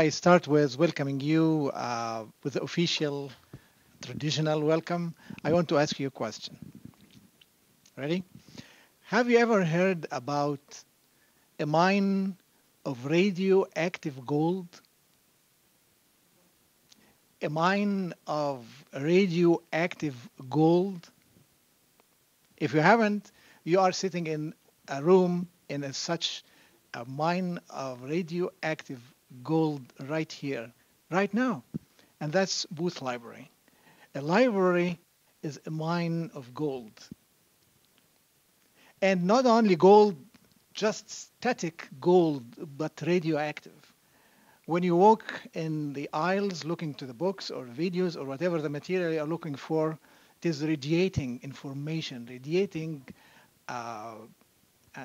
I start with welcoming you with the official traditional welcome, I want to ask you a question. Ready? Have you ever heard about a mine of radioactive gold? A mine of radioactive gold? If you haven't, you are sitting in a room in such a mine of radioactive gold right here, right now. And that's Booth Library. A library is a mine of gold. And not only gold, just static gold, but radioactive. When you walk in the aisles looking to the books or videos or whatever the material you're looking for, it is radiating information, radiating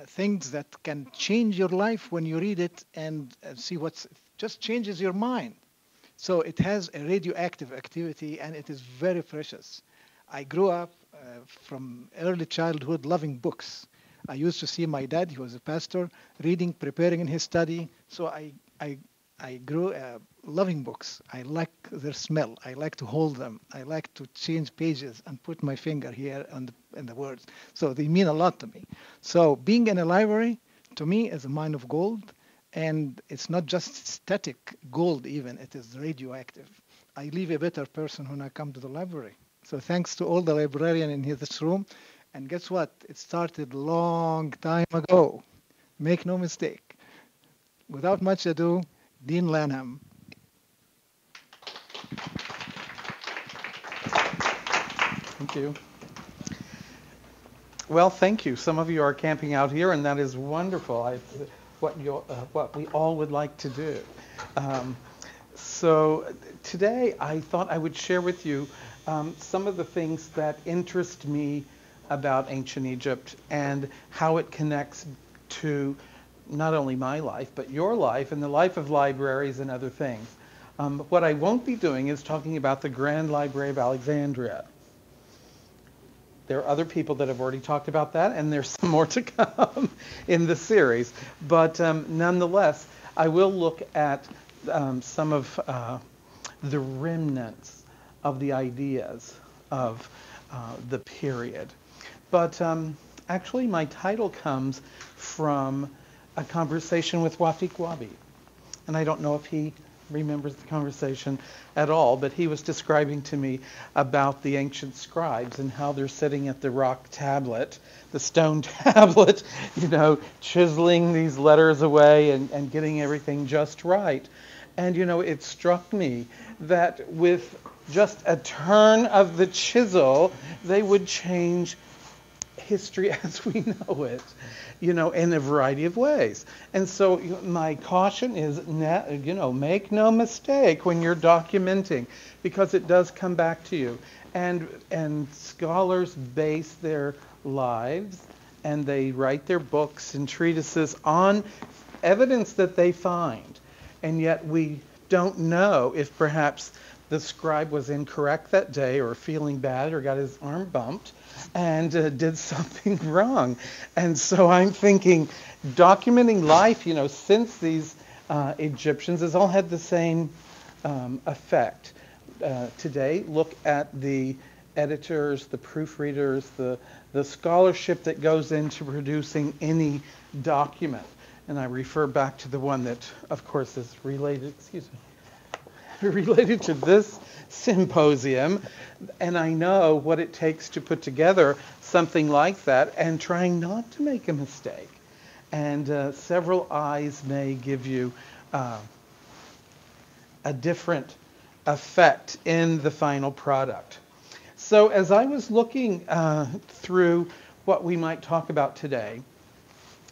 things that can change your life when you read it and see what's just changes your mind. So it has a radioactive activity and it is very precious. I grew up from early childhood loving books. I used to see my dad, he was a pastor, reading, preparing in his study. So I grew loving books. I like their smell. I like to hold them. I like to change pages and put my finger here on in the words. So they mean a lot to me. So being in a library, to me, is a mine of gold. And it's not just static gold even, it is radioactive. I leave a better person when I come to the library. So thanks to all the librarians in this room. And guess what? It started long time ago. Make no mistake. Without much ado, Dean Lanham. Thank you. Well, thank you. Some of you are camping out here, and that is wonderful. It's what we all would like to do. So today I thought I would share with you some of the things that interest me about ancient Egypt and how it connects to not only my life, but your life and the life of libraries and other things. What I won't be doing is talking about the Grand Library of Alexandria. There are other people that have already talked about that, and there's some more to come in the series. But nonetheless, I will look at some of the remnants of the ideas of the period. But actually, my title comes from a conversation with Wafik Wabi. And I don't know if he remembers the conversation at all, but he was describing to me about the ancient scribes and how they're sitting at the rock tablet, the stone tablet, chiseling these letters away and getting everything just right. And, it struck me that with just a turn of the chisel, they would change history as we know it, in a variety of ways. And so my caution is, make no mistake when you're documenting, because it does come back to you. And scholars base their lives and they write their books and treatises on evidence that they find. And yet we don't know if perhaps the scribe was incorrect that day or feeling bad or got his arm bumped and did something wrong. And so I'm thinking, documenting life, since these Egyptians has all had the same effect. Today, look at the editors, the proofreaders, the scholarship that goes into producing any document. And I refer back to the one that, of course, is related to this symposium, and I know what it takes to put together something like that and trying not to make a mistake. And several eyes may give you a different effect in the final product. So as I was looking through what we might talk about today,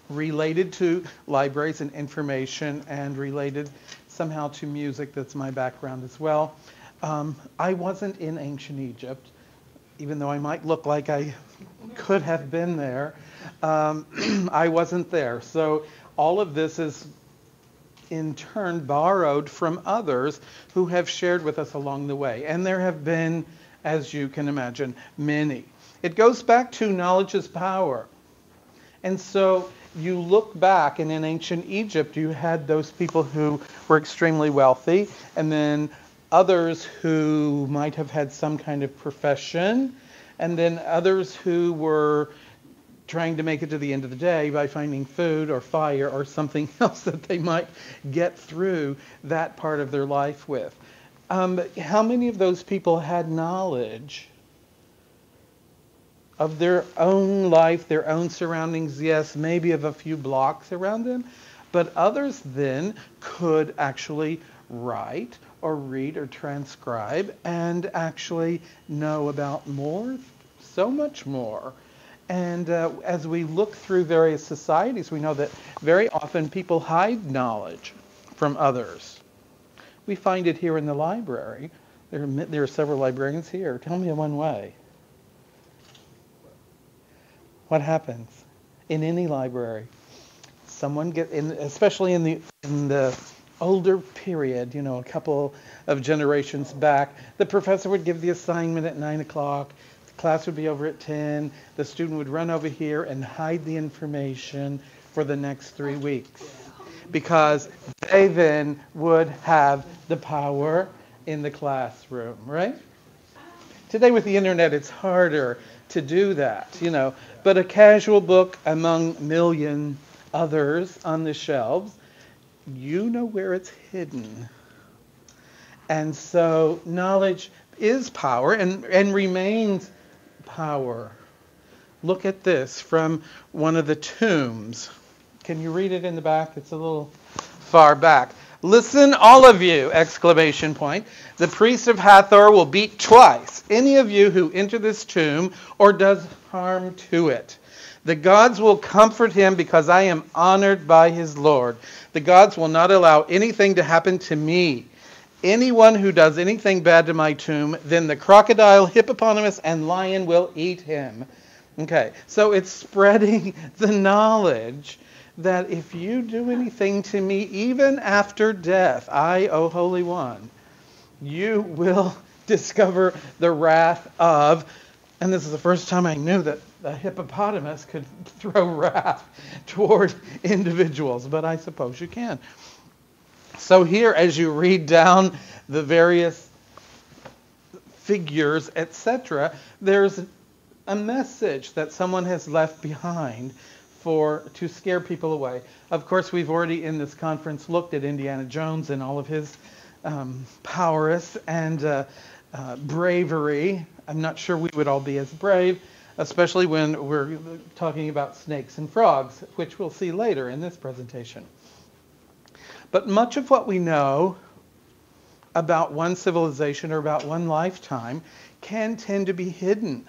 related to libraries and information and related somehow to music, that's my background as well. I wasn't in ancient Egypt, even though I might look like I could have been there. I wasn't there. So all of this is in turn borrowed from others who have shared with us along the way. And there have been, as you can imagine, many. It goes back to knowledge is power. And so you look back, and in ancient Egypt, you had those people who were extremely wealthy, and then others who might have had some kind of profession, and then others who were trying to make it to the end of the day by finding food or fire or something else that they might get through that part of their life with. How many of those people had knowledge of their own life, their own surroundings? Yes, maybe of a few blocks around them, but others then could actually write or read or transcribe and actually know about more, so much more. And as we look through various societies, we know that very often people hide knowledge from others. We find it here in the library. There are several librarians here. Tell me one way. What happens in any library? Someone especially in the older period, a couple of generations back, the professor would give the assignment at 9 o'clock. The class would be over at 10. The student would run over here and hide the information for the next 3 weeks, because they then would have the power in the classroom, right? Today with the internet, it's harder to do that, But a casual book among a million others on the shelves, you know where it's hidden. And so knowledge is power and remains power. Look at this from one of the tombs. Can you read it in the back? It's a little far back. Listen, all of you! Exclamation point. The priest of Hathor will beat twice any of you who enter this tomb or does harm to it. The gods will comfort him because I am honored by his Lord. The gods will not allow anything to happen to me. Anyone who does anything bad to my tomb, then the crocodile, hippopotamus, and lion will eat him. Okay, so it's spreading the knowledge that if you do anything to me, even after death, I, O Holy One, you will discover the wrath of, and this is the first time I knew that the hippopotamus could throw wrath toward individuals, but I suppose you can. So here, as you read down the various figures, etc., there's a message that someone has left behind to scare people away. Of course, we've already in this conference looked at Indiana Jones and all of his prowess and bravery. I'm not sure we would all be as brave, especially when we're talking about snakes and frogs, which we'll see later in this presentation. But much of what we know about one civilization or about one lifetime can tend to be hidden.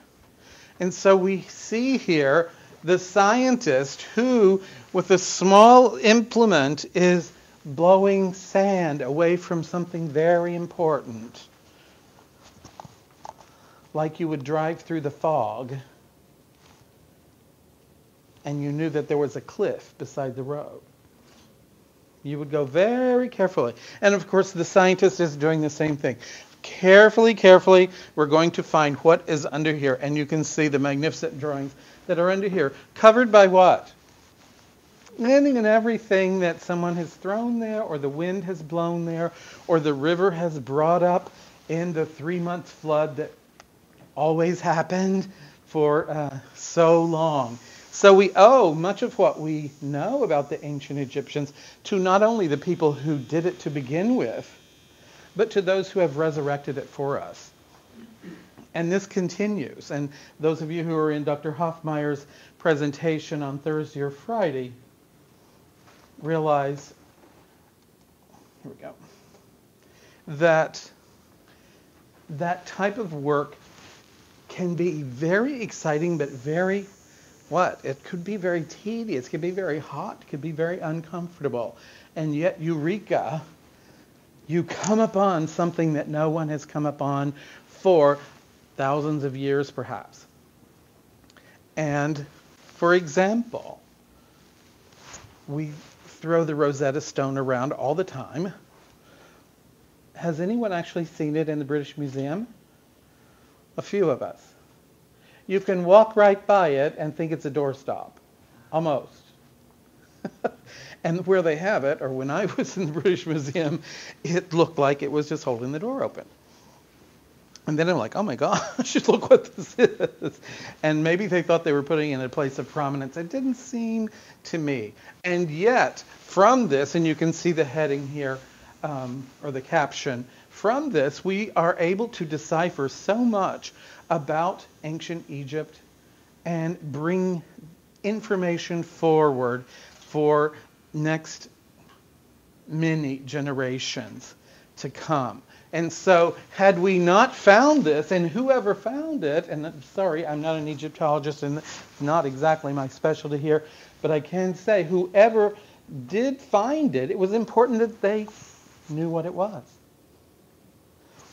And so we see here the scientist who, with a small implement, is blowing sand away from something very important. Like you would drive through the fog and you knew that there was a cliff beside the road. You would go very carefully. And of course, the scientist is doing the same thing. Carefully, carefully, we're going to find what is under here. And you can see the magnificent drawings that are under here. Covered by what? Anything and everything that someone has thrown there, or the wind has blown there, or the river has brought up in the 3-month flood that always happened for so long. So we owe much of what we know about the ancient Egyptians to not only the people who did it to begin with, but to those who have resurrected it for us. And this continues. And those of you who are in Dr. Hoffmeyer's presentation on Thursday or Friday realize, here we go, that that type of work can be very exciting, but very, it could be very tedious, it could be very hot, it could be very uncomfortable. And yet, eureka, you come upon something that no one has come upon for thousands of years, perhaps. And, for example, we throw the Rosetta Stone around all the time. Has anyone actually seen it in the British Museum? A few of us. You can walk right by it and think it's a doorstop. Almost. And where they have it, or when I was in the British Museum, it looked like it was just holding the door open. And then I'm like, oh my gosh, look what this is. And maybe they thought they were putting it in a place of prominence. It didn't seem to me. And yet, from this, and you can see the heading here, or the caption, from this, we are able to decipher so much about ancient Egypt and bring information forward for next many generations to come. And so had we not found this, and whoever found it, and I'm sorry, I'm not an Egyptologist and not exactly my specialty here, but I can say whoever did find it, it was important that they knew what it was,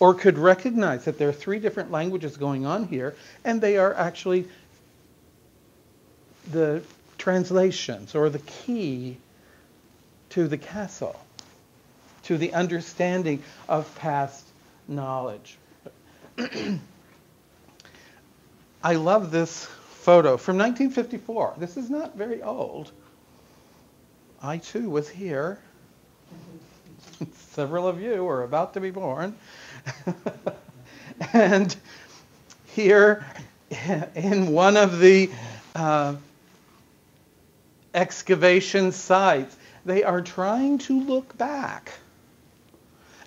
or could recognize that there are 3 different languages going on here, and they are actually the translations or the key to the castle, to the understanding of past knowledge. I love this photo from 1954. This is not very old. I too was here. Several of you are about to be born. And here in one of the excavation sites, they are trying to look back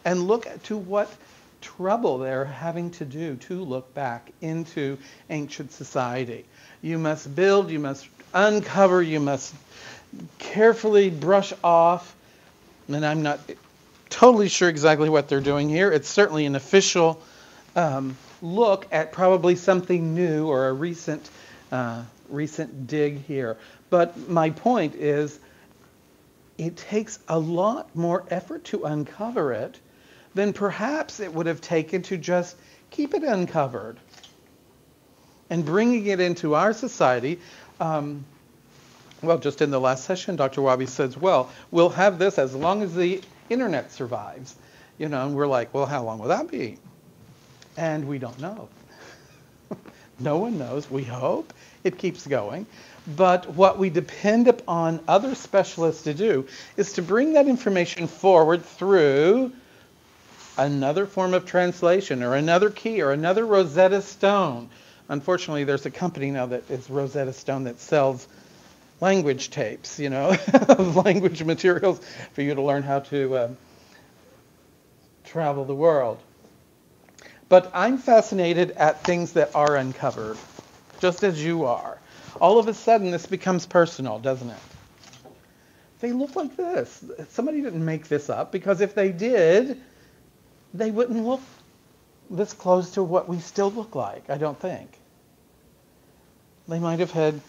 and look to what trouble they're having to do to look back into ancient society. You must build, you must uncover, you must carefully brush off, and I'm not totally sure exactly what they're doing here. It's certainly an official look at probably something new or a recent dig here. But my point is, it takes a lot more effort to uncover it than perhaps it would have taken to just keep it uncovered. And bringing it into our society, well, just in the last session, Dr. Wabi says, well, we'll have this as long as the internet survives. You know, and we're like, well, how long will that be? And we don't know. No one knows. We hope it keeps going. But what we depend upon other specialists to do is to bring that information forward through another form of translation or another key or another Rosetta Stone. Unfortunately, there's a company now that is Rosetta Stone that sells language tapes, you know, of language materials for you to learn how to travel the world. But I'm fascinated at things that are uncovered, just as you are. All of a sudden, this becomes personal, doesn't it? They look like this. Somebody didn't make this up, because if they did, they wouldn't look this close to what we still look like, I don't think. They might have had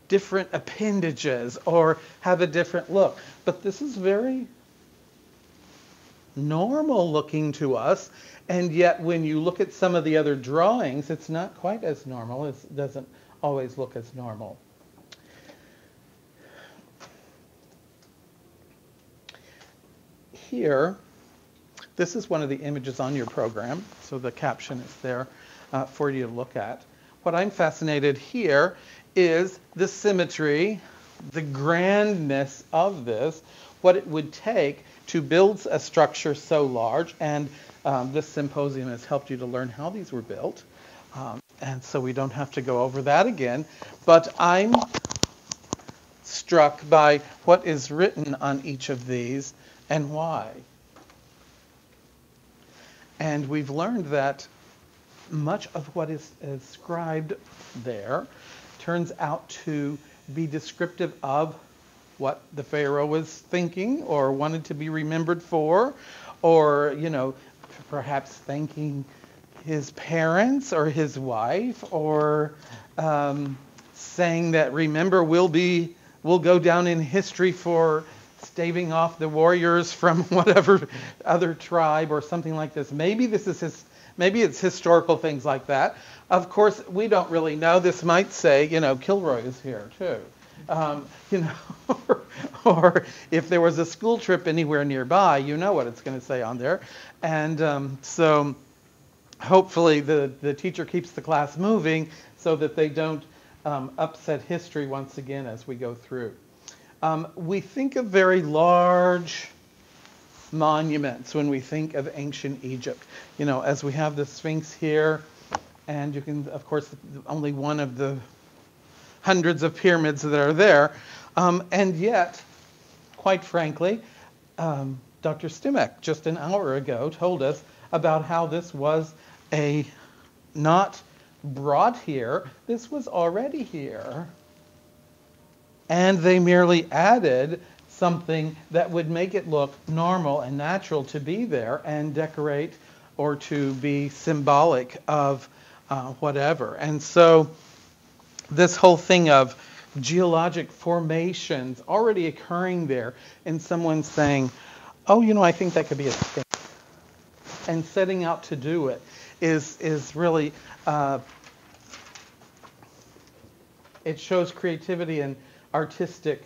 different appendages or have a different look. But this is very normal looking to us, and yet when you look at some of the other drawings, it's not quite as normal. It doesn't always look as normal. Here, this is one of the images on your program, so the caption is there for you to look at. What I'm fascinated here is the symmetry, the grandness of this, what it would take to build a structure so large, and this symposium has helped you to learn how these were built, and so we don't have to go over that again. But I'm struck by what is written on each of these and why. And we've learned that much of what is scribed there turns out to be descriptive of what the Pharaoh was thinking or wanted to be remembered for, or, you know, perhaps thanking his parents or his wife, or saying that, remember, we'll go down in history for staving off the warriors from whatever other tribe or something like this. Maybe maybe it's historical things like that. Of course, we don't really know. This might say, you know, Kilroy is here too. You know, or if there was a school trip anywhere nearby, you know what it's going to say on there. And so hopefully the teacher keeps the class moving so that they don't upset history once again as we go through. We think of very large monuments when we think of ancient Egypt. You know, as we have the Sphinx here, and you can, of course, only one of the hundreds of pyramids that are there. And yet, quite frankly, Dr. Stimac just an hour ago told us about how this was not brought here. This was already here. And they merely added something that would make it look normal and natural to be there and decorate or to be symbolic of whatever. And so this whole thing of geologic formations already occurring there, and someone saying, oh, you know, I think that could be a thing, and setting out to do it is really, it shows creativity and artistic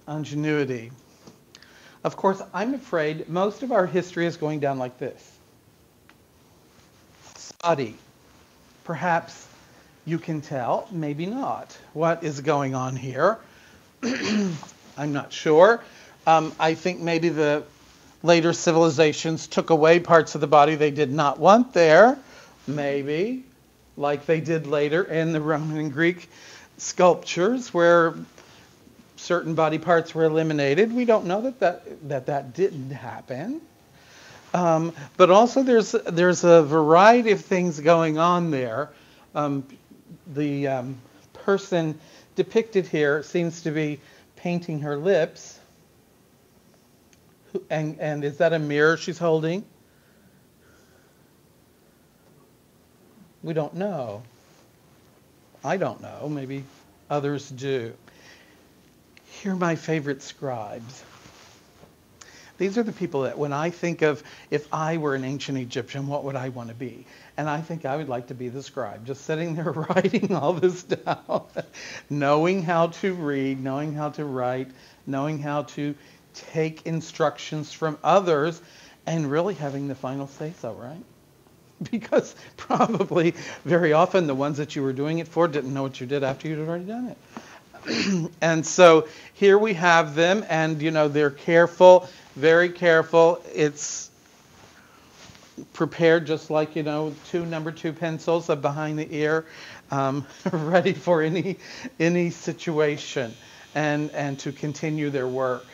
ingenuity. Of course, I'm afraid most of our history is going down like this. Spotty. Perhaps you can tell, maybe not, what is going on here. I'm not sure. I think maybe the later civilizations took away parts of the body they did not want there, maybe, like they did later in the Roman and Greek sculptures where certain body parts were eliminated. We don't know that didn't happen. But also there's a variety of things going on there. The person depicted here seems to be painting her lips. And is that a mirror she's holding? We don't know. I don't know. Maybe others do. Here are my favorite scribes. These are the people that when I think of if I were an ancient Egyptian, what would I want to be? And I think I would like to be the scribe, just sitting there writing all this down, knowing how to read, knowing how to write, knowing how to take instructions from others, and really having the final say-so, right? Because probably very often the ones that you were doing it for didn't know what you did after you'd already done it. And so here we have them, and you know they're careful, very careful. It's prepared just like, you know, number 2 pencils behind the ear, ready for any situation, and to continue their work.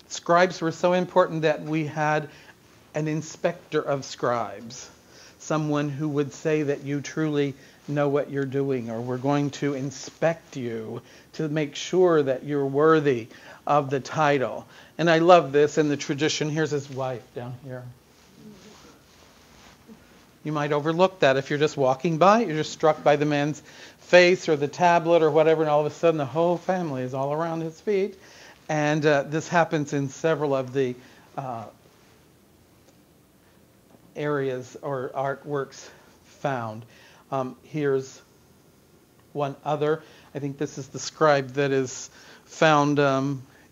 Scribes were so important that we had an inspector of scribes, someone who would say that you truly know what you're doing, or we're going to inspect you to make sure that you're worthy of the title. And I love this in the tradition. Here's his wife down here. You might overlook that if you're just walking by. You're just struck by the man's face or the tablet or whatever, and all of a sudden the whole family is all around his feet. And this happens in several of the areas or artworks found. Here's one other. I think this is the scribe that is found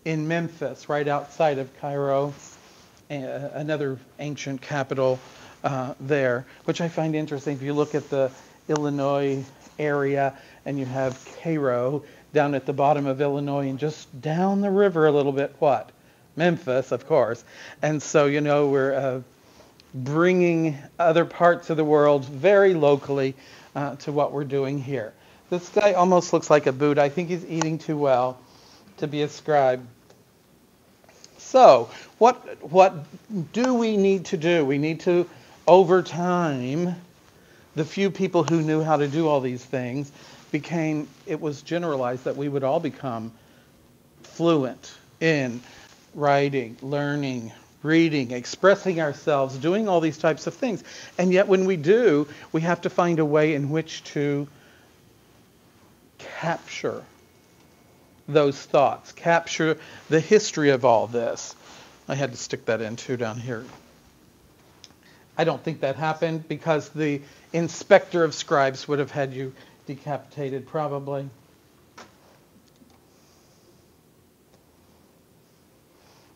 in Memphis, right outside of Cairo, another ancient capital there, which I find interesting. If you look at the Illinois area and you have Cairo down at the bottom of Illinois, and just down the river a little bit, what? Memphis, of course. And so, you know, we're bringing other parts of the world very locally to what we're doing here. This guy almost looks like a Buddha. I think he's eating too well to be a scribe. So, what do we need to do? We need to, over time, the few people who knew how to do all these things it was generalized that we would all become fluent in writing, learning, reading, expressing ourselves, doing all these types of things. And yet when we do, we have to find a way in which to capture those thoughts, capture the history of all this. I had to stick that in too down here. I don't think that happened because the inspector of scribes would have had you decapitated probably.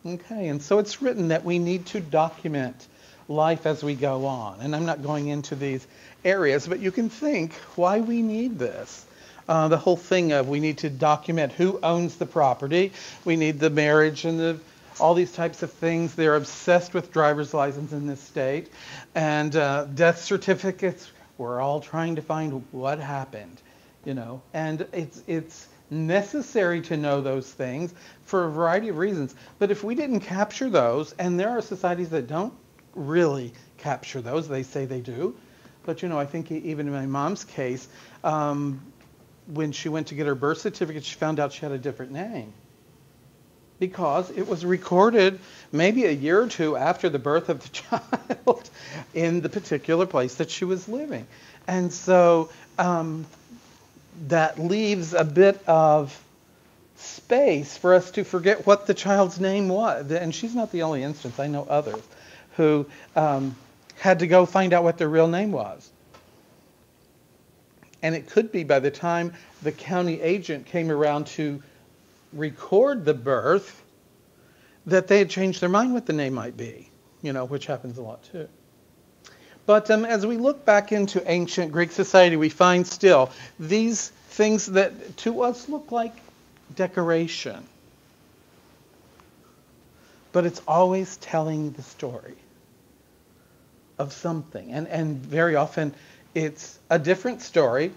Okay, and so it's written that we need to document life as we go on. And I'm not going into these areas, but you can think why we need this. The whole thing of we need to document who owns the property. We need the marriage and all these types of things. They're obsessed with driver's license in this state. And death certificates. We're all trying to find what happened, And it's necessary to know those things for a variety of reasons. But if we didn't capture those, and there are societies that don't really capture those, they say they do. But, I think even in my mom's case, when she went to get her birth certificate, she found out she had a different name. Because it was recorded maybe a year or two after the birth of the child in the particular place that she was living. And so that leaves a bit of space for us to forget what the child's name was. And she's not the only instance. I know others who had to go find out what their real name was. And it could be by the time the county agent came around to record the birth that they had changed their mind what the name might be, which happens a lot too. But as we look back into ancient Greek society, we find still these things that to us look like decoration. But it's always telling the story of something. And very often it's a different story,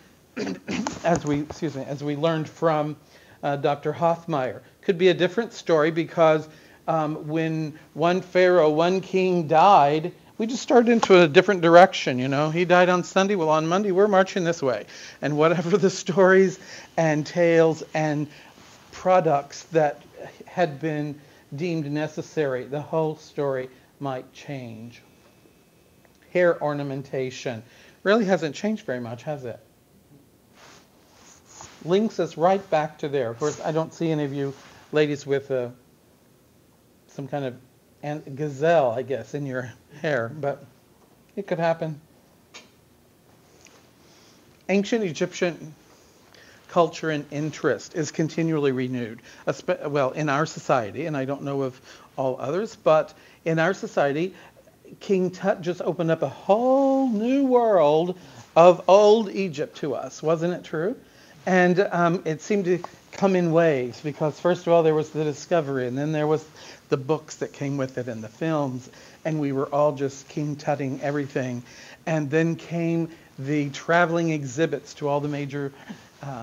as we learned from Dr. Hoffmeyer. Could be a different story because when one pharaoh, one king died, we just started into a different direction, He died on Sunday. Well, on Monday, we're marching this way. And whatever the stories and tales and products that had been deemed necessary, the whole story might change. Hair ornamentation really hasn't changed very much, has it? Links us right back to there. Of course, I don't see any of you ladies with some kind of gazelle, I guess, in your hair, but it could happen. Ancient Egyptian culture and interest is continually renewed. Well, in our society, and I don't know of all others, but in our society, King Tut just opened up a whole new world of old Egypt to us. Wasn't it true? And it seemed to come in waves because, first of all, there was the discovery, and then there was the books that came with it and the films, and we were all just King Tutting everything. And then came the traveling exhibits to all the major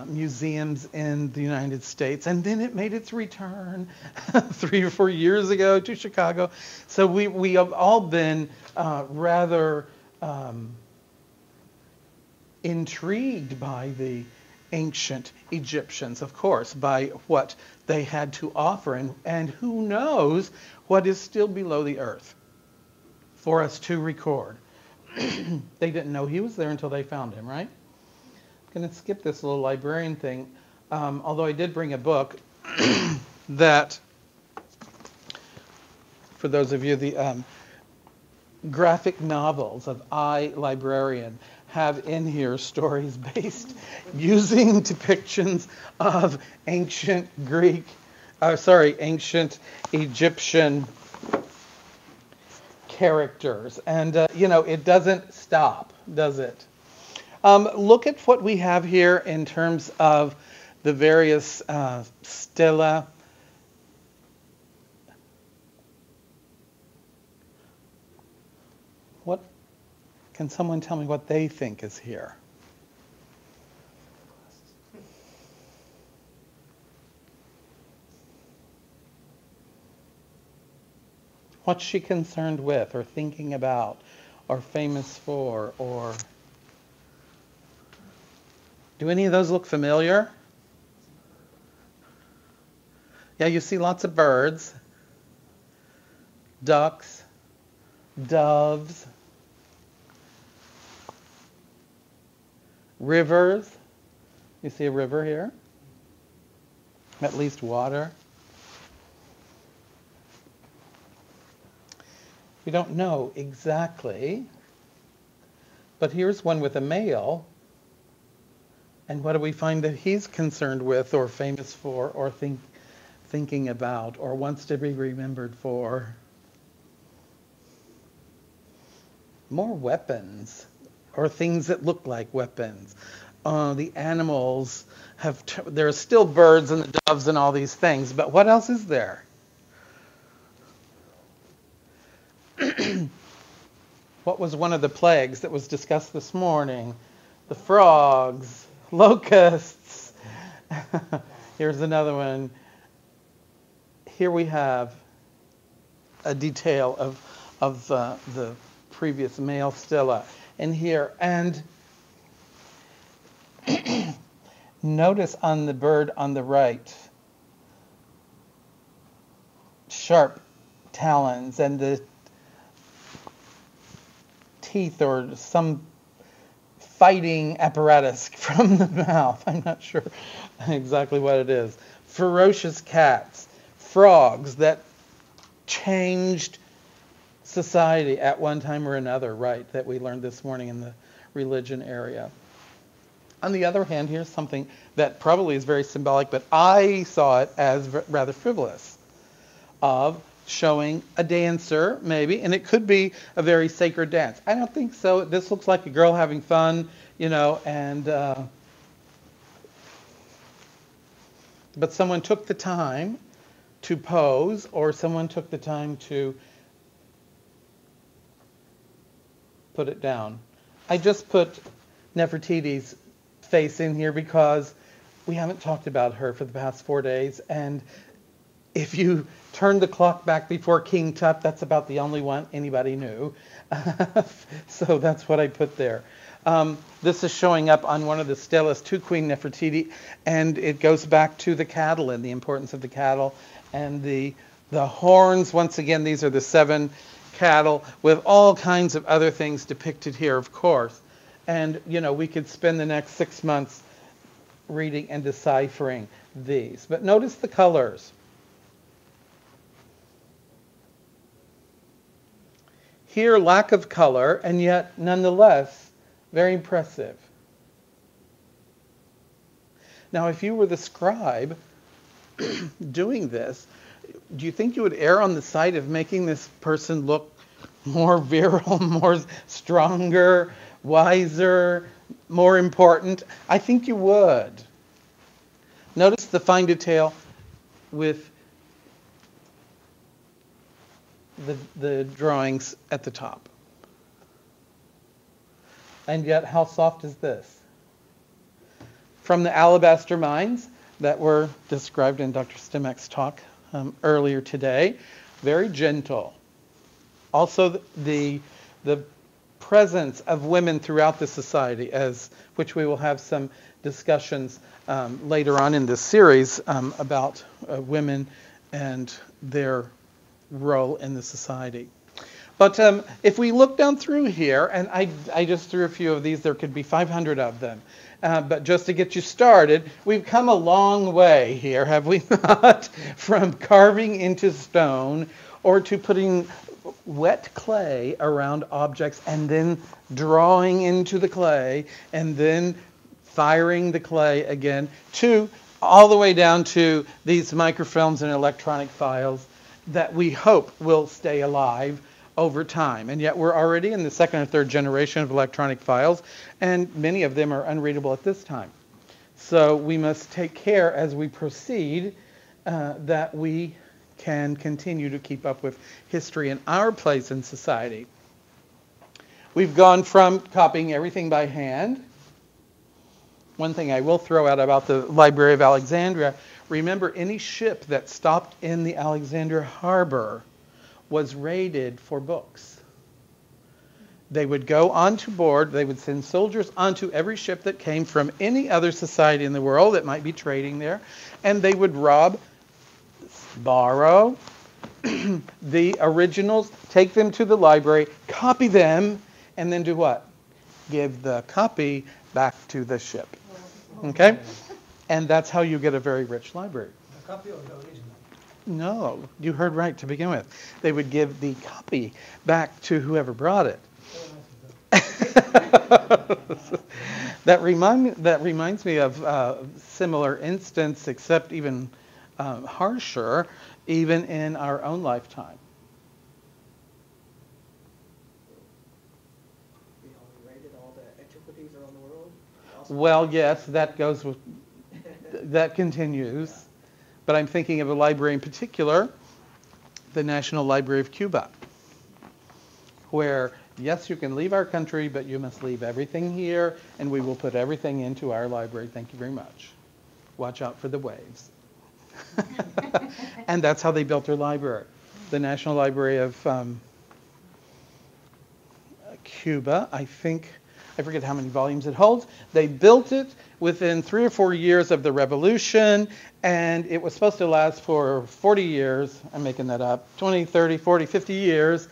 museums in the United States, and then it made its return 3 or 4 years ago to Chicago. So we have all been rather intrigued by the ancient Egyptians, of course, by what they had to offer, and who knows what is still below the earth for us to record. They didn't know he was there until they found him, right? I'm going to skip this little librarian thing, although I did bring a book that, for those of you, the graphic novels of I, Librarian, have in here stories based using depictions of ancient ancient Egyptian characters. And, it doesn't stop, does it? Look at what we have here in terms of the various stela. What can someone tell me what they think is here? What's she concerned with or thinking about or famous for, or do any of those look familiar? Yeah, you see lots of birds, ducks, doves, rivers. You see a river here? At least water. We don't know exactly, but here's one with a male. And what do we find that he's concerned with or famous for or thinking about or wants to be remembered for? more weapons, or things that look like weapons. The animals have, there are still birds and the doves and all these things, but what else is there? What was one of the plagues that was discussed this morning? The frogs, locusts. Here's another one. Here we have a detail of the previous male stela in here. And notice on the bird on the right, sharp talons and the teeth or some fighting apparatus from the mouth. I'm not sure exactly what it is. Ferocious cats, frogs that changed society at one time or another, right, that we learned this morning in the religion area. On the other hand, here's something that probably is very symbolic, but I saw it as rather frivolous, of showing a dancer, maybe, and it could be a very sacred dance. I don't think so. This looks like a girl having fun, and but someone took the time to pose, or someone took the time to put it down. I just put Nefertiti's face in here because we haven't talked about her for the past 4 days, and if you turn the clock back before King Tut, that's about the only one anybody knew. So that's what I put there. This is showing up on one of the stelas to Queen Nefertiti, and it goes back to the cattle and the importance of the cattle and the horns. Once again, these are the 7 cattle with all kinds of other things depicted here, of course. And, we could spend the next 6 months reading and deciphering these. But notice the colors. Here, lack of color, and yet, nonetheless, very impressive. Now, if you were the scribe doing this, do you think you would err on the side of making this person look more virile, more stronger, wiser, more important? I think you would. Notice the fine detail with the drawings at the top. And yet, how soft is this? From the alabaster mines that were described in Dr. Stimek's talk earlier today, very gentle. Also, the presence of women throughout the society, which we will have some discussions later on in this series about women and their role in the society. But if we look down through here, and I just threw a few of these, there could be 500 of them. But just to get you started, we've come a long way here, have we not? From carving into stone or to putting wet clay around objects and then drawing into the clay and then firing the clay again, to all the way down to these microfilms and electronic files that we hope will stay alive over time. And yet we're already in the 2nd or 3rd generation of electronic files, and many of them are unreadable at this time. So we must take care as we proceed that we can continue to keep up with history and our place in society. We've gone from copying everything by hand. One thing I will throw out about the Library of Alexandria, remember, any ship that stopped in the Alexandria harbor was raided for books. They would go onto board, they would send soldiers onto every ship that came from any other society in the world that might be trading there, and they would rob, borrow the originals, take them to the library, copy them, and then do what? Give the copy back to the ship. Okay? And that's how you get a very rich library. The copy of the original? No, you heard right to begin with. They would give the copy back to whoever brought it. That reminds me of a similar instance, except even harsher, even in our own lifetime. Well, yes, that goes with, that continues. But I'm thinking of a library in particular, the National Library of Cuba, where, yes, you can leave our country, but you must leave everything here, and we will put everything into our library. Thank you very much. Watch out for the waves. And that's how they built their library. The National Library of Cuba, I forget how many volumes it holds. They built it within 3 or 4 years of the revolution, and it was supposed to last for 40 years. I'm making that up. 20, 30, 40, 50 years.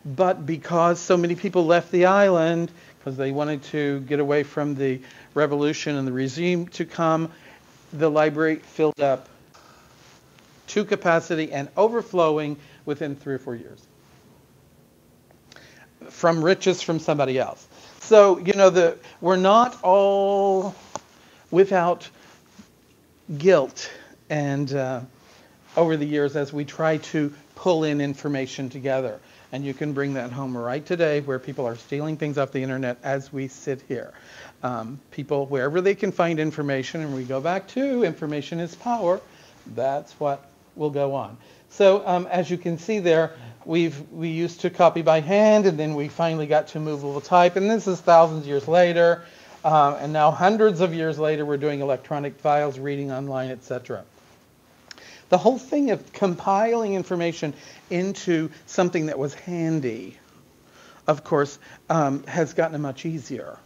But because so many people left the island, because they wanted to get away from the revolution and the regime to come, the library filled up to capacity and overflowing within 3 or 4 years. From riches from somebody else. So, we're not all without guilt and over the years as we try to pull in information together. And you can bring that home right today where people are stealing things off the internet as we sit here. People, wherever they can find information, and we go back to information is power, that's what will go on. So as you can see there, we used to copy by hand, and then we finally got to movable type, and this is thousands of years later, and now hundreds of years later, we're doing electronic files, reading online, etc. The whole thing of compiling information into something that was handy, of course, has gotten much easier.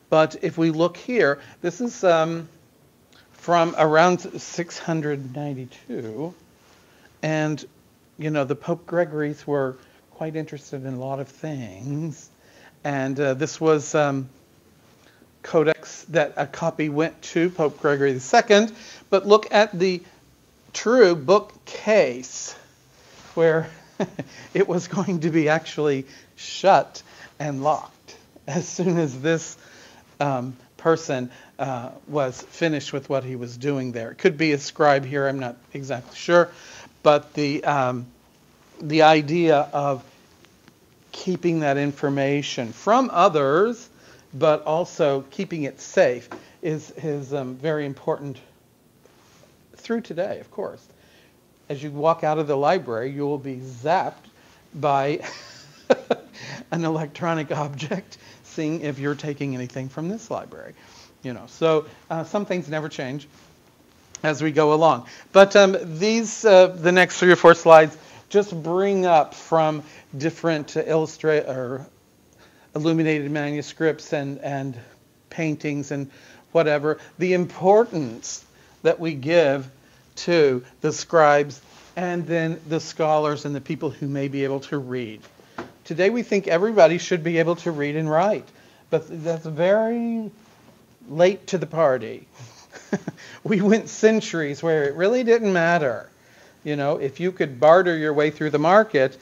But if we look here, this is from around 692, and the Pope Gregories were quite interested in a lot of things, and this was codex that a copy went to Pope Gregory II. But look at the true bookcase, where it was going to be actually shut and locked as soon as this person was finished with what he was doing there. It could be a scribe here, I'm not exactly sure, but the idea of keeping that information from others, but also keeping it safe is very important through today, of course. As you walk out of the library, you will be zapped by an electronic object, seeing if you're taking anything from this library. So some things never change as we go along. But these, the next 3 or 4 slides, just bring up from different illuminated manuscripts and paintings and whatever, the importance that we give to the scribes and then the scholars and the people who may be able to read. Today we think everybody should be able to read and write, but that's very late to the party. We went centuries where it really didn't matter. If you could barter your way through the market,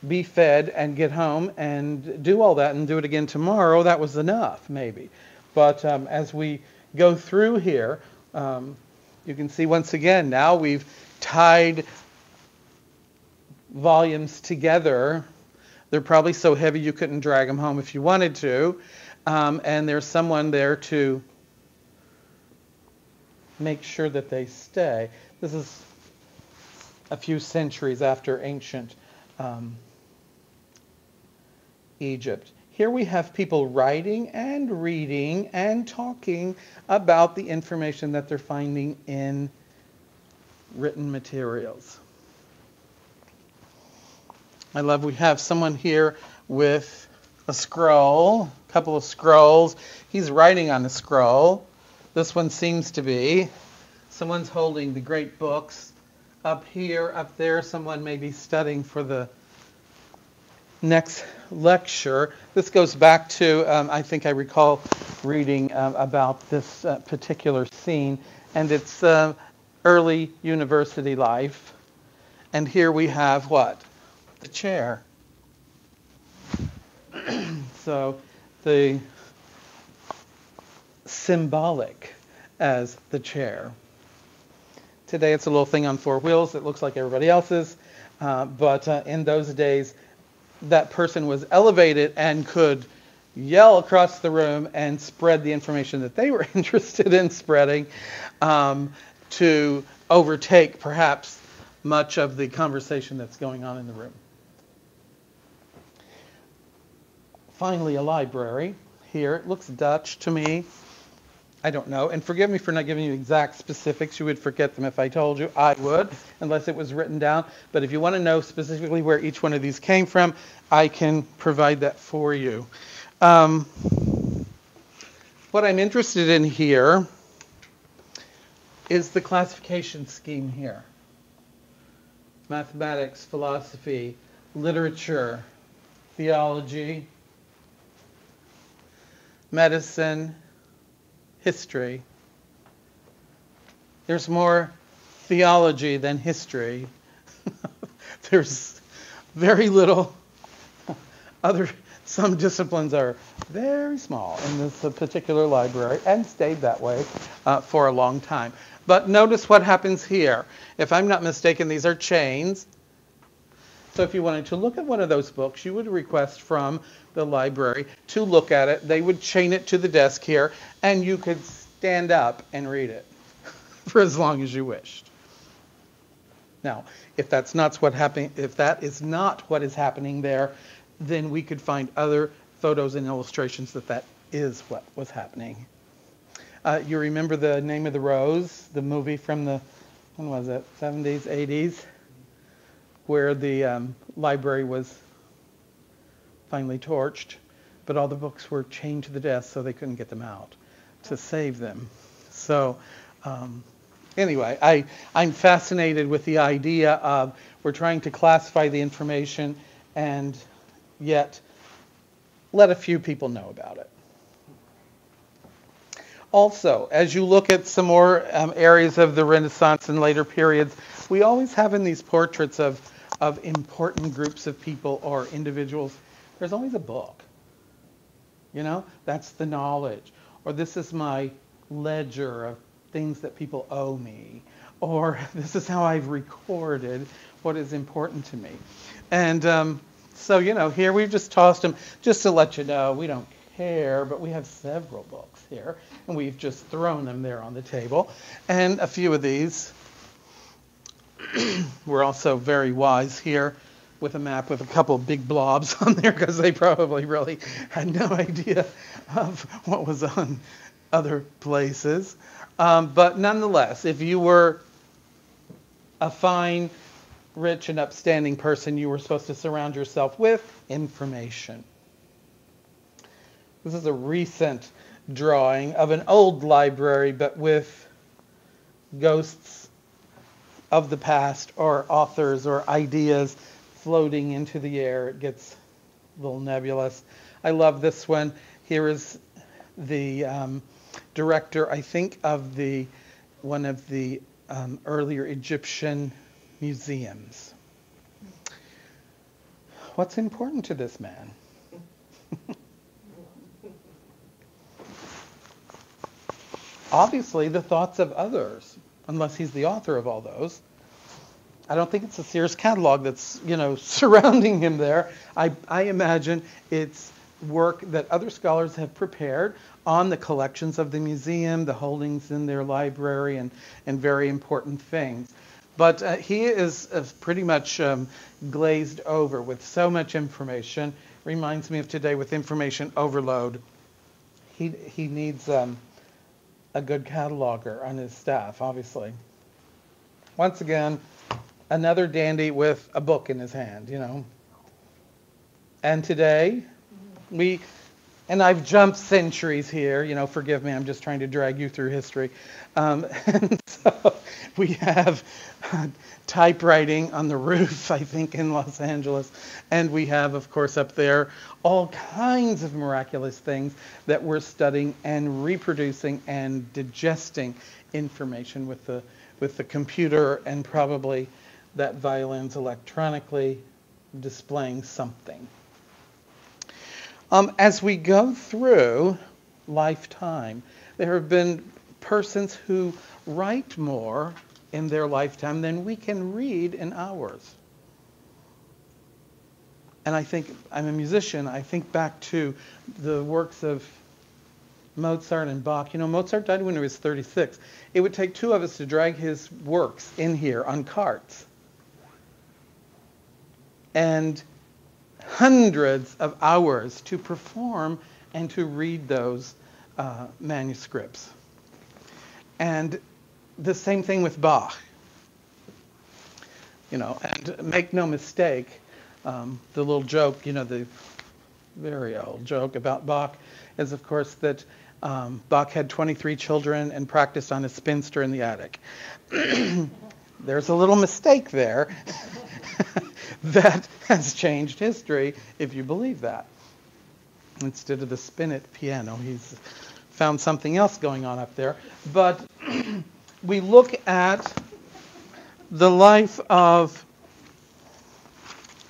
be fed and get home and do all that and do it again tomorrow, that was enough, maybe. But as we go through here, you can see once again, now we've tied volumes together. They're probably so heavy you couldn't drag them home if you wanted to. And there's someone there to make sure that they stay. This is a few centuries after ancient Egypt. Here we have people writing and reading and talking about the information that they're finding in written materials. I love we have someone here with a scroll, a couple of scrolls. He's writing on a scroll. This one seems to be. Someone's holding the great books. Up here, up there, someone may be studying for the next lecture. This goes back to, I think I recall reading about this particular scene, and it's early university life. And here we have what? The chair. So the symbolic as the chair. Today it's a little thing on 4 wheels that looks like everybody else's, but in those days that person was elevated and could yell across the room and spread the information that they were interested in spreading, to overtake perhaps much of the conversation that's going on in the room. Finally, a library here. It looks Dutch to me. I don't know. And forgive me for not giving you exact specifics. You would forget them if I told you. I would, unless it was written down. But if you want to know specifically where each one of these came from, I can provide that for you. What I'm interested in here is the classification scheme here. Mathematics, philosophy, literature, theology, medicine, history. There's more theology than history. There's very little some disciplines are very small in this particular library and stayed that way for a long time. But notice what happens here. If I'm not mistaken, these are chains. So if you wanted to look at one of those books, you would request from the library to look at it. They would chain it to the desk here, and you could stand up and read it for as long as you wished. Now, if that's not what if that is not what is happening there, then we could find other photos and illustrations that is what was happening. You remember The Name of the Rose, the movie from the, when was it, 70s, 80s, where the library was finally torched, but all the books were chained to the desk so they couldn't get them out to save them. So anyway, I'm fascinated with the idea of we're trying to classify the information and yet let a few people know about it. Also, as you look at some more areas of the Renaissance and later periods, we always have in these portraits of important groups of people or individuals, there's always a book. You know, that's the knowledge. Or this is my ledger of things that people owe me. Or this is how I've recorded what is important to me. And so, you know, here we've just tossed them just to let you know we don't care, but we have several books here, and we've just thrown them there on the table. And a few of these were also very wise here with a map with a couple of big blobs on there because they probably really had no idea of what was on other places. But nonetheless, if you were a fine, rich, and upstanding person, you were supposed to surround yourself with information. This is a recent drawing of an old library, but with ghosts of the past or authors or ideas floating into the air. It gets a little nebulous. I love this one. Here is the director, I think, of one of the earlier Egyptian museums. What's important to this man? Obviously, the thoughts of others, unless he's the author of all those. I don't think it's a Sears catalog that's, surrounding him there. I imagine it's work that other scholars have prepared on the collections of the museum, the holdings in their library, and very important things. But he is pretty much glazed over with so much information. Reminds me of today with information overload. He needs a good cataloger on his staff, obviously. Once again, another dandy with a book in his hand, And today, and I've jumped centuries here, forgive me, I'm just trying to drag you through history. And so we have typewriting on the roof, I think, in Los Angeles. And we have, of course, up there, all kinds of miraculous things that we're studying and reproducing and digesting information with the computer, and probably that violin's electronically displaying something. As we go through lifetime, there have been persons who write more in their lifetime than we can read in ours. And I think, I'm a musician, I think back to the works of Mozart and Bach. You know, Mozart died when he was 36. It would take two of us to drag his works in here on carts. And hundreds of hours to perform and to read those manuscripts. And the same thing with Bach. You know, and make no mistake, the little joke, you know, the very old joke about Bach is, of course, that Bach had 23 children and practiced on a spinster in the attic. There's a little mistake there that has changed history, if you believe that. Instead of the spinet piano, he's found something else going on up there. But we look at the life of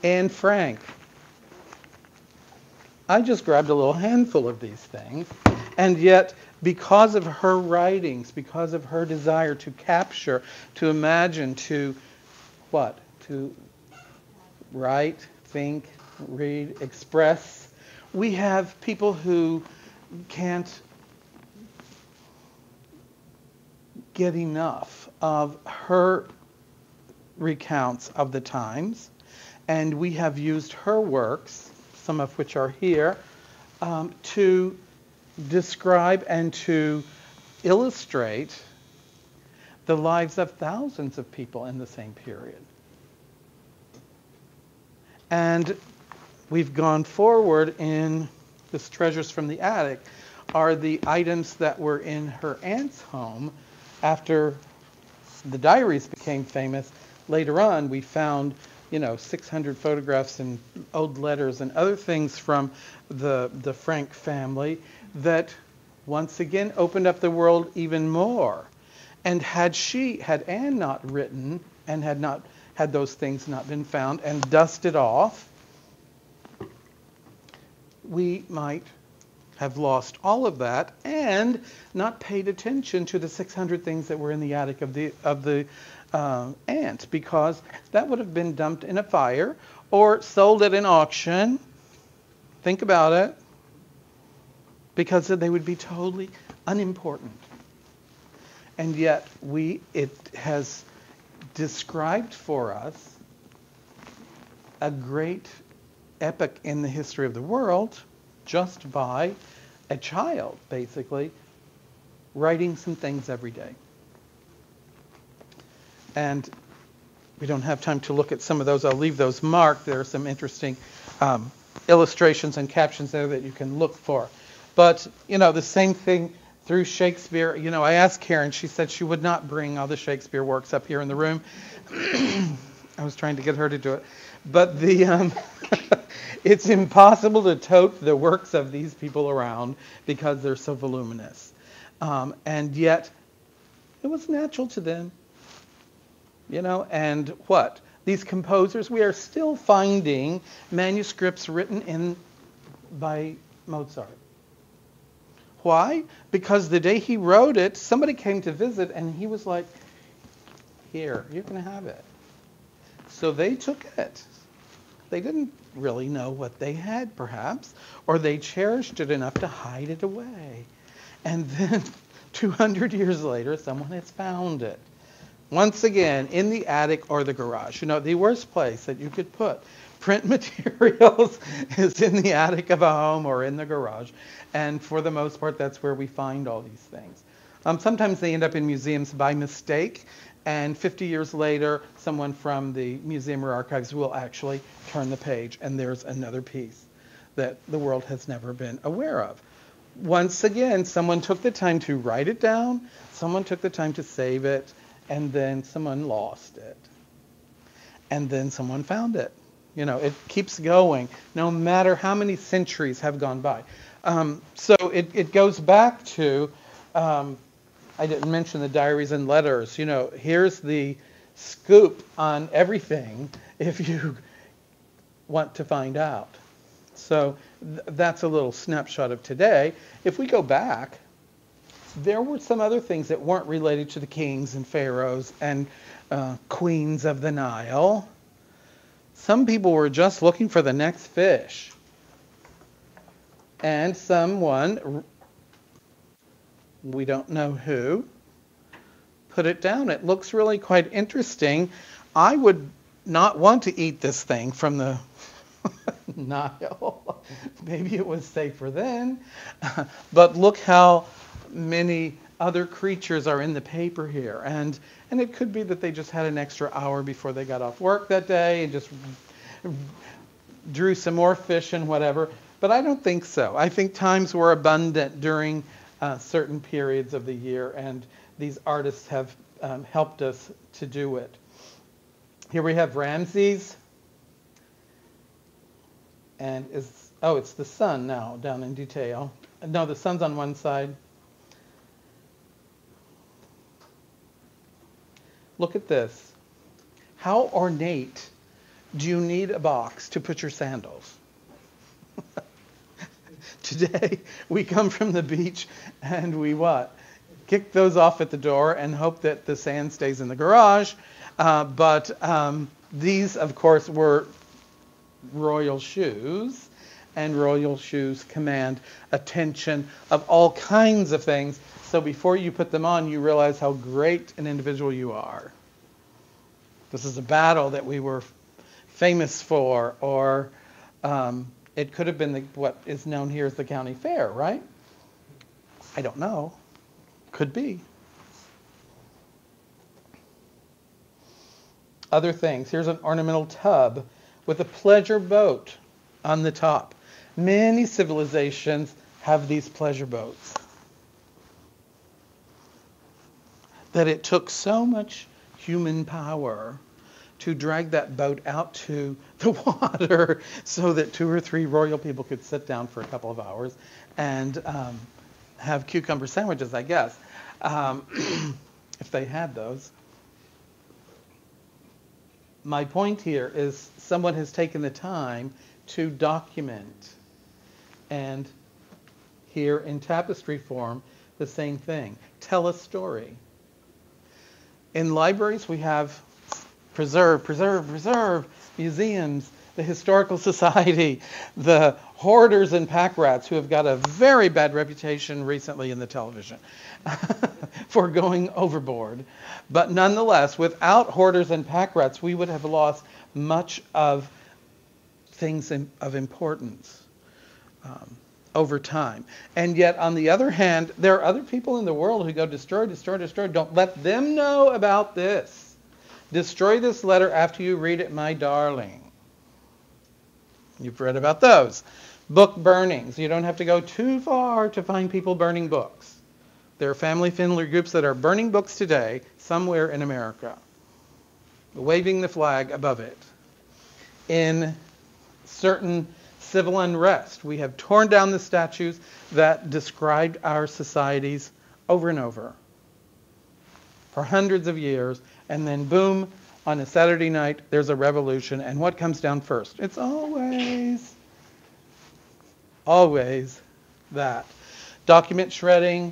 Anne Frank. I just grabbed a little handful of these things, and yet because of her writings, because of her desire to capture, to imagine, to what? To write, think, read, express. We have people who can't get enough of her recounts of the times, and we have used her works, some of which are here, to describe and to illustrate the lives of thousands of people in the same period. And we've gone forward in this Treasures from the Attic are the items that were in her aunt's home after the diaries became famous. Later on, we found, 600 photographs and old letters and other things from the Frank family that once again opened up the world even more. And had Anne not written and had those things not been found and dusted off, we might have lost all of that and not paid attention to the 600 things that were in the attic of the aunt, because that would have been dumped in a fire or sold at an auction. Think about it. Because they would be totally unimportant. And yet it has described for us a great epoch in the history of the world just by a child, basically, writing some things every day. And we don't have time to look at some of those. I'll leave those marked. There are some interesting illustrations and captions there that you can look for. But, the same thing through Shakespeare. I asked Karen, she said she would not bring all the Shakespeare works up here in the room. I was trying to get her to do it. But it's impossible to tote the works of these people around because they're so voluminous. And yet, it was natural to them. And what? These composers, we are still finding manuscripts written by Mozart. Why? Because the day he wrote it, somebody came to visit and he was like, here, you can have it. So they took it. They didn't really know what they had, perhaps, or they cherished it enough to hide it away. And then 200 years later, someone has found it. Once again, in the attic or the garage. The worst place that you could put print materials is in the attic of a home or in the garage. And for the most part, that's where we find all these things. Sometimes they end up in museums by mistake. And 50 years later, someone from the museum or archives will actually turn the page, and there's another piece that the world has never been aware of. Once again, someone took the time to write it down, someone took the time to save it, and then someone lost it. And then someone found it. It keeps going, no matter how many centuries have gone by. So it goes back to... I didn't mention the diaries and letters. Here's the scoop on everything if you want to find out. So that's a little snapshot of today. If we go back, there were some other things that weren't related to the kings and pharaohs and queens of the Nile. Some people were just looking for the next fish. And someone, we don't know who, put it down. It looks really quite interesting. I would not want to eat this thing from the Nile. Maybe it was safer then. But look how many other creatures are in the paper here. And it could be that they just had an extra hour before they got off work that day and just drew some more fish and whatever. But I don't think so. I think times were abundant during certain periods of the year, and these artists have helped us to do it. Here we have Ramses. And it's the sun now down in detail. No, the sun's on one side. Look at this. How ornate do you need a box to put your sandals? Today, we come from the beach and we what? Kick those off at the door and hope that the sand stays in the garage. But these, of course, were royal shoes, and royal shoes command attention of all kinds of things. So before you put them on, you realize how great an individual you are. This is a battle that we were famous for, or it could have been what is known here as the county fair, right? I don't know. Could be. Other things. Here's an ornamental tub with a pleasure boat on the top. Many civilizations have these pleasure boats. That it took so much human power to drag that boat out to the water so that 2 or 3 royal people could sit down for a couple of hours and have cucumber sandwiches, I guess, if they had those. My point here is someone has taken the time to document, and here in tapestry form, the same thing. Tell a story. In libraries, we have preserve, museums, the Historical Society, the hoarders and pack rats, who have got a very bad reputation recently in the television for going overboard. But nonetheless, without hoarders and pack rats, we would have lost much of things of importance over time. And yet, on the other hand, there are other people in the world who go destroy, destroy, destroy. Don't let them know about this. Destroy this letter after you read it, my darling. You've read about those. Book burnings. You don't have to go too far to find people burning books. There are family-friendly groups that are burning books today somewhere in America, waving the flag above it. In certain civil unrest, we have torn down the statues that described our societies over and over for hundreds of years, and then boom, on a Saturday night, there's a revolution, and what comes down first? It's always that. Document shredding,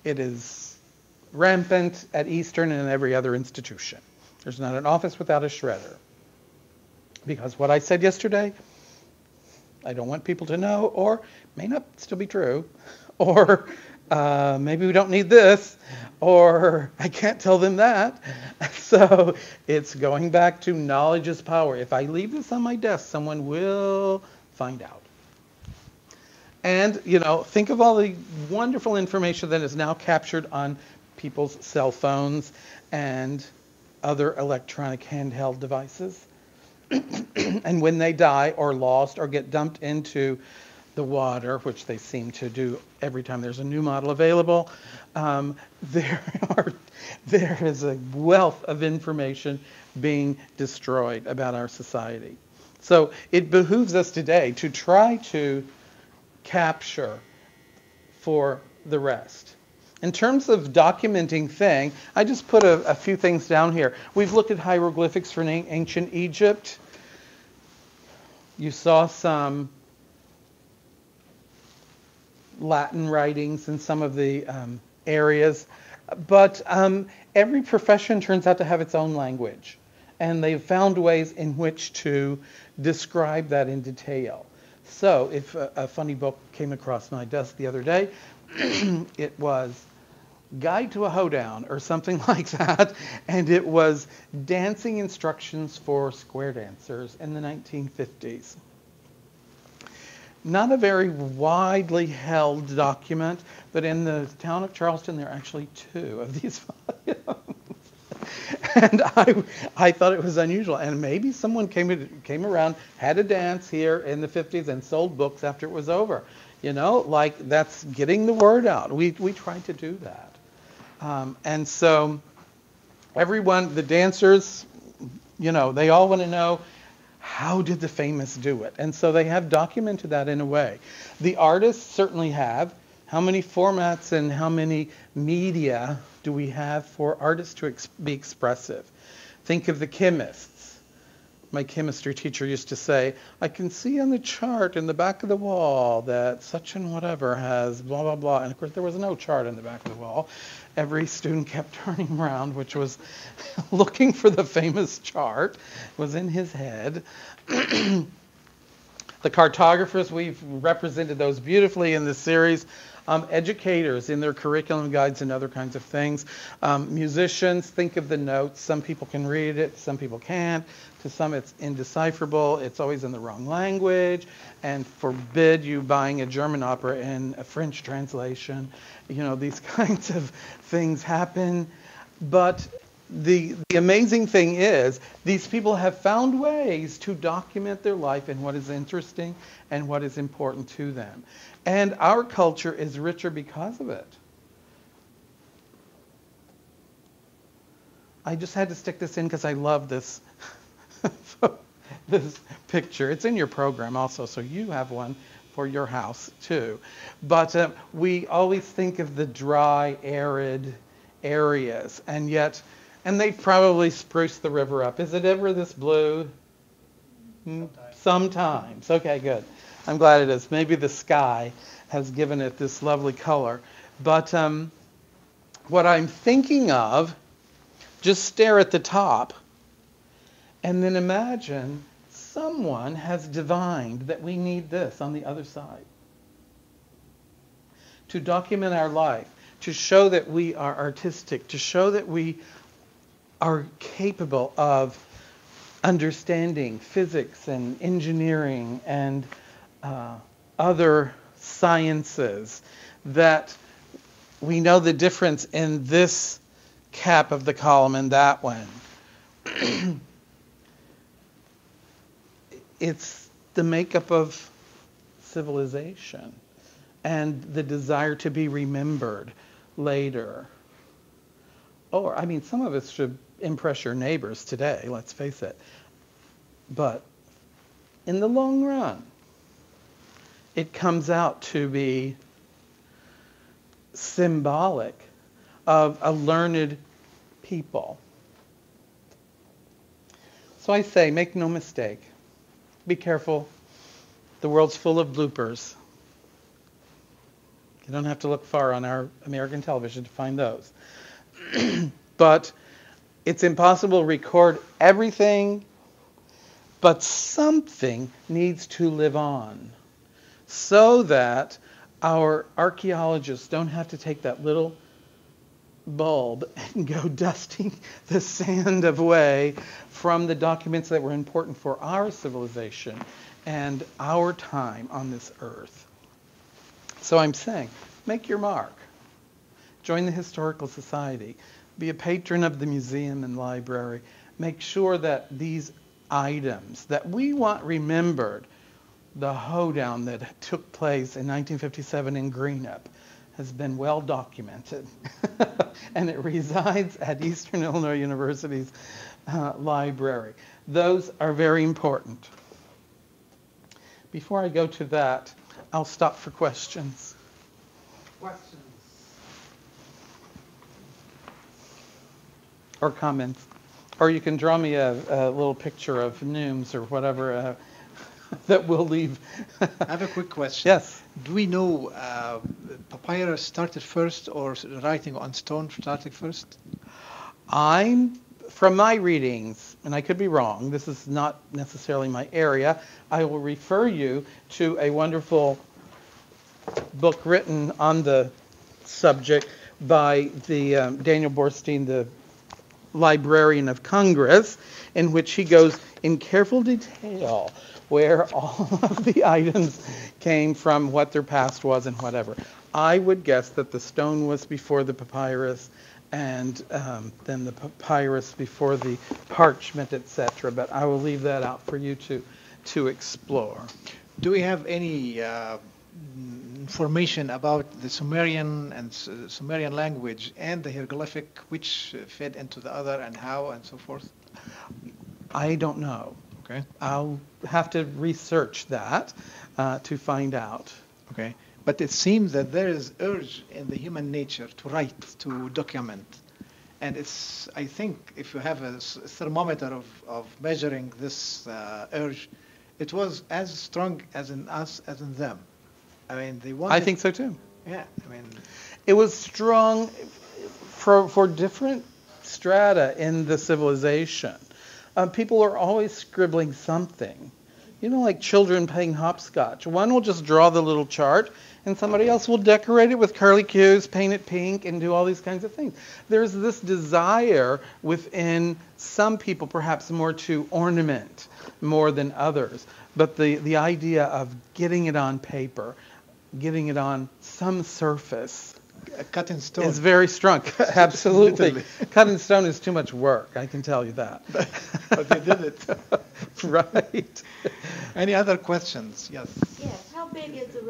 it is rampant at Eastern and every other institution. There's not an office without a shredder. Because what I said yesterday, I don't want people to know, or may not still be true, or maybe we don't need this, or I can't tell them that. So it's going back to knowledge is power. If I leave this on my desk, someone will find out. And, think of all the wonderful information that is now captured on people's cell phones and other electronic handheld devices. And when they die or lost or get dumped into the water, which they seem to do every time there's a new model available, there is a wealth of information being destroyed about our society. So it behooves us today to try to capture for the rest. In terms of documenting thing, I just put a few things down here. We've looked at hieroglyphics from ancient Egypt. You saw some Latin writings in some of the areas. But every profession turns out to have its own language. And they've found ways in which to describe that in detail. So if a funny book came across my desk the other day, it was Guide to a Hoedown or something like that, and it was dancing instructions for square dancers in the 1950s. Not a very widely held document, but in the town of Charleston there are actually 2 of these volumes. And I thought it was unusual. And maybe someone came around, had a dance here in the 50s and sold books after it was over. You know, like that's getting the word out. We tried to do that. And so everyone, the dancers, you know, they all want to know, how did the famous do it? And so they have documented that in a way. The artists certainly have. How many formats and how many media do we have for artists to be expressive? Think of the chemists. My chemistry teacher used to say, I can see on the chart in the back of the wall that such and whatever has blah, blah, blah. And of course, there was no chart in the back of the wall. Every student kept turning around, which was looking for the famous chart. It was in his head. The cartographers, we've represented those beautifully in this series. Educators in their curriculum guides and other kinds of things. Musicians, think of the notes. Some people can read it, some people can't. To some it's indecipherable. It's always in the wrong language. And forbid you buying a German opera in a French translation. You know, these kinds of things happen. But the amazing thing is these people have found ways to document their life and what is interesting and what is important to them. And our culture is richer because of it. I just had to stick this in because I love this, this picture. It's in your program also, so you have one for your house too. But we always think of the dry, arid areas, and they've probably spruced the river up. Is it ever this blue? Sometimes. Okay, good. I'm glad it is. Maybe the sky has given it this lovely color. But what I'm thinking of, just stare at the top, and then imagine someone has divined that we need this on the other side. To document our life, to show that we are artistic, to show that we are capable of understanding physics and engineering and other sciences, that we know the difference in this cap of the column and that one. It's the makeup of civilization and the desire to be remembered later. Or, I mean, some of us should impress your neighbors today, let's face it. But in the long run, it comes out to be symbolic of a learned people. So I say, make no mistake. Be careful. The world's full of bloopers. You don't have to look far on our American television to find those. But it's impossible to record everything, but something needs to live on so that our archaeologists don't have to take that little bulb and go dusting the sand away from the documents that were important for our civilization and our time on this earth. So I'm saying, make your mark. Join the Historical Society. Be a patron of the museum and library. Make sure that these items that we want remembered, the hoedown that took place in 1957 in Greenup, has been well documented. And it resides at Eastern Illinois University's library. Those are very important. Before I go to that, I'll stop for questions. Questions? Or comments. Or you can draw me a little picture of Nooms or whatever that we'll leave. I have a quick question. Yes. Do we know papyrus started first or writing on stone started first? I'm from my readings, and I could be wrong, this is not necessarily my area, I will refer you to a wonderful book written on the subject by the Daniel Borstein, the Librarian of Congress, in which he goes in careful detail where all of the items came from, what their past was, and whatever. I would guess that the stone was before the papyrus, and then the papyrus before the parchment, etc. But I will leave that out for you to explore. Do we have any information about the Sumerian and Sumerian language and the hieroglyphic, which fed into the other and how and so forth? I don't know. Okay. I'll have to research that to find out. Okay. But it seems that there is urge in the human nature to write, to document. And it's, I think, if you have a thermometer of measuring this urge, it was as strong as in us as in them. I mean, they wanted... I think so too. Yeah, I mean... It was strong for different strata in the civilization. People are always scribbling something. You know, like children playing hopscotch. One will just draw the little chart, and somebody else will decorate it with curlicues, paint it pink, and do all these kinds of things. There's this desire within some people, perhaps more to ornament more than others. But the idea of getting it on paper, getting it on some surface, cut in stone, is very strong. Absolutely. Cut in stone is too much work, I can tell you that. But they did it. Right. Any other questions? Yes. Yes. How big is the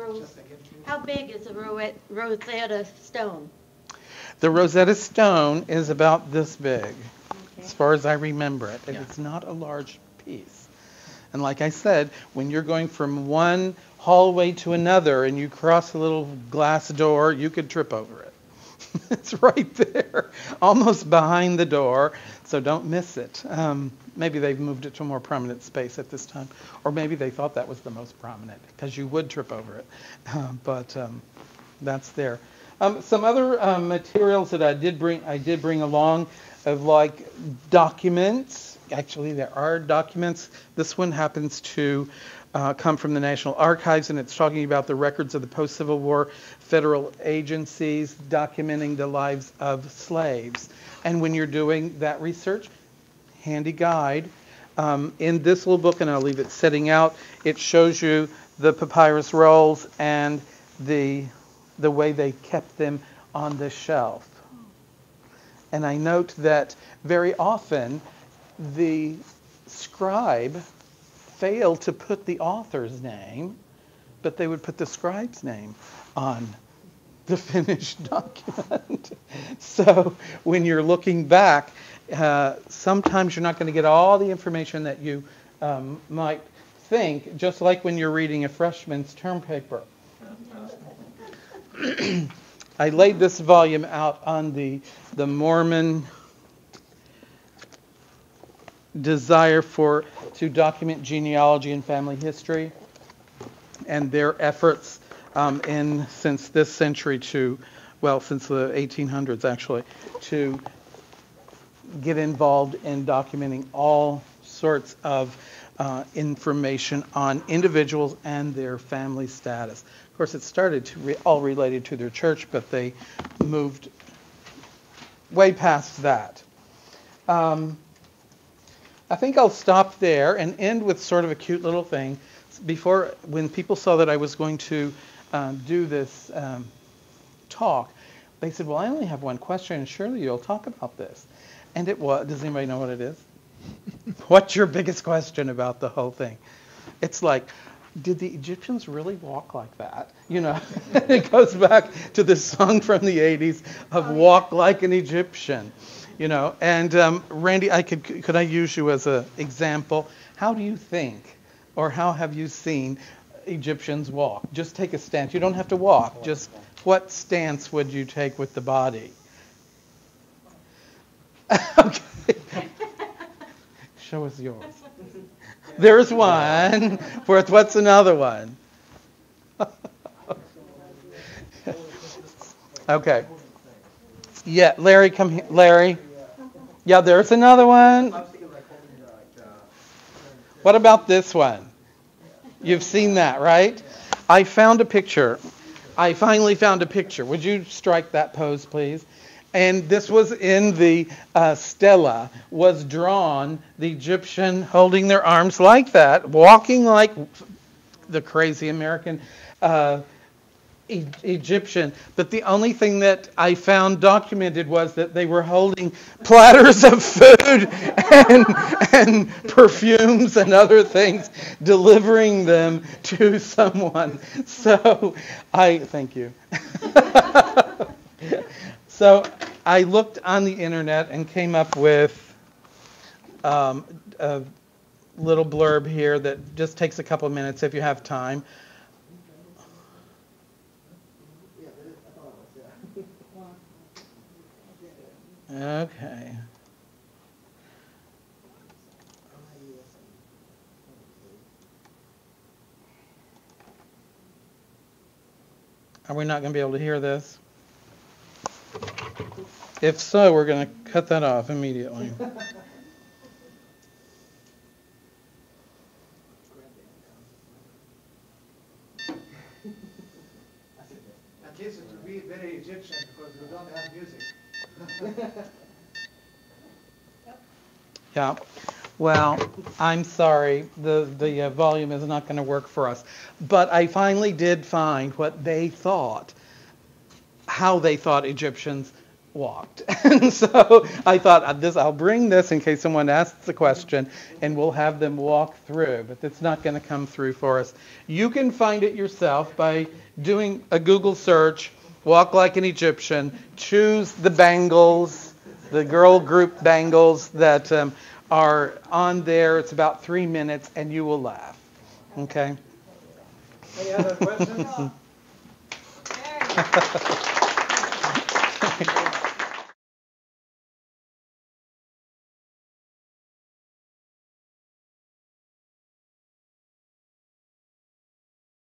Rosetta Stone? The Rosetta Stone is about this big, Okay. as far as I remember it. And Yeah. it's not a large piece. And like I said, when you're going from one hallway to another and you cross a little glass door, you could trip over it. It's right there, almost behind the door, so don't miss it. Maybe they've moved it to a more prominent space at this time, or maybe they thought that was the most prominent, because you would trip over it. But that's there. Some other materials that I did bring along, of like documents. Actually, there are documents. This one happens to come from the National Archives, and it's talking about the records of the post-Civil War federal agencies documenting the lives of slaves. And when you're doing that research, handy guide. In this little book, and I'll leave it setting out, it shows you the papyrus rolls and the way they kept them on the shelf. And I note that very often the scribe failed to put the author's name, but they would put the scribe's name on the finished document. So when you're looking back, sometimes you're not going to get all the information that you might think, just like when you're reading a freshman's term paper. I laid this volume out on the Mormon desire to document genealogy and family history, and their efforts since this century since the 1800s actually, to get involved in documenting all sorts of information on individuals and their family status. Of course, it started all related to their church, but they moved way past that. I think I'll stop there and end with sort of a cute little thing. When people saw that I was going to do this talk, they said, well, I only have one question, and surely you'll talk about this. And it was, does anybody know what it is? What's your biggest question about the whole thing? It's like, did the Egyptians really walk like that? You know, it goes back to the song from the 80s of Walk Like an Egyptian. You know, and Randy, could I use you as an example? How do you think, or how have you seen Egyptians walk? Just take a stance. You don't have to walk. Just what stance would you take with the body? Okay. Show us yours. There's one. What's another one? Okay. Yeah, Larry, come here. Larry. Yeah, there's another one. What about this one? You've seen that, right? I found a picture. I finally found a picture. Would you strike that pose, please? And this was in the stela, was drawn, the Egyptian holding their arms like that, walking like the crazy American Egyptian. But the only thing that I found documented was that they were holding platters of food and perfumes and other things, delivering them to someone. So thank you. So I looked on the internet and came up with a little blurb here that just takes a couple of minutes if you have time. Okay. Are we not going to be able to hear this? If so, we're going to cut that off immediately. At least it will be very Egyptian because we don't have music. Yeah. Well, I'm sorry. The volume is not going to work for us. But I finally did find what they thought, how they thought Egyptians walked. And so I thought I'll bring this in case someone asks the question, and we'll have them walk through. But it's not going to come through for us. You can find it yourself by doing a Google search, walk like an Egyptian, choose the bangles, the girl group bangles that are on there. It's about 3 minutes, and you will laugh. Okay? Any other questions?